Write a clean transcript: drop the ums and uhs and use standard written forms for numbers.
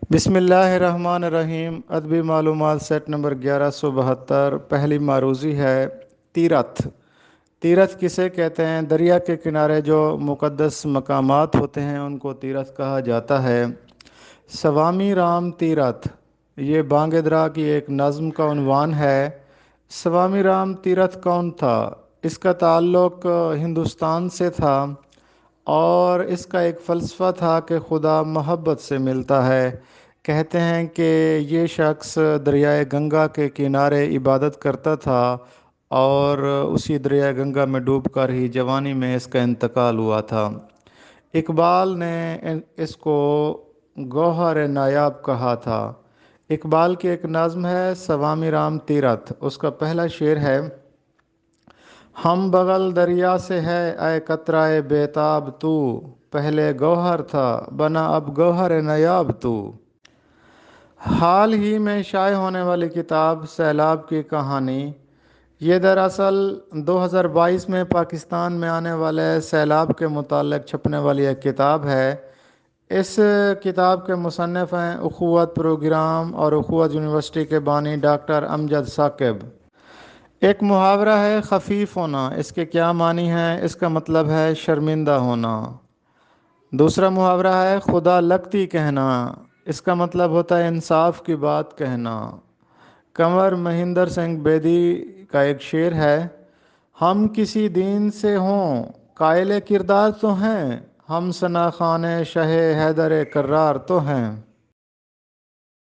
بسم اللہ الرحمن الرحیم۔ ادبی معلومات سیٹ نمبر 1172، پہلی معروضی ہے تیرتھ۔ تیرتھ کسے کہتے ہیں؟ دریا کے کنارے جو مقدس مقامات ہوتے ہیں ان کو تیرتھ کہا جاتا ہے۔ سوامی رام تیرتھ، یہ بانگیدرا کی ایک نظم کا عنوان ہے۔ سوامی رام تیرتھ کون تھا؟ اس کا تعلق ہندوستان سے تھا اور اس کا ایک فلسفہ تھا کہ خدا محبت سے ملتا ہے۔ کہتے ہیں کہ یہ شخص دریائے گنگا کے کنارے عبادت کرتا تھا اور اسی دریائے گنگا میں ڈوب کر ہی جوانی میں اس کا انتقال ہوا تھا۔ اقبال نے اس کو گوہر نایاب کہا تھا۔ اقبال کی ایک نظم ہے سوامی رام تیرتھ، اس کا پہلا شعر ہے: ہم بغل دریا سے ہے اے قطرۂ بیتاب تو، پہلے گوہر تھا بنا اب گوہر نیاب تو۔ حال ہی میں شائع ہونے والی کتاب سیلاب کی کہانی، یہ دراصل 2022 میں پاکستان میں آنے والے سیلاب کے متعلق چھپنے والی ایک کتاب ہے۔ اس کتاب کے مصنف ہیں اخوت پروگرام اور اخوت یونیورسٹی کے بانی ڈاکٹر امجد ثاقب۔ ایک محاورہ ہے خفیف ہونا، اس کے کیا معنی ہیں؟ اس کا مطلب ہے شرمندہ ہونا۔ دوسرا محاورہ ہے خدا لگتی کہنا، اس کا مطلب ہوتا ہے انصاف کی بات کہنا۔ کنور مہندر سنگھ بیدی کا ایک شعر ہے: ہم کسی دین سے ہوں قائل کردار تو ہیں، ہم ثنا خوان شہ حیدر کرار تو ہیں۔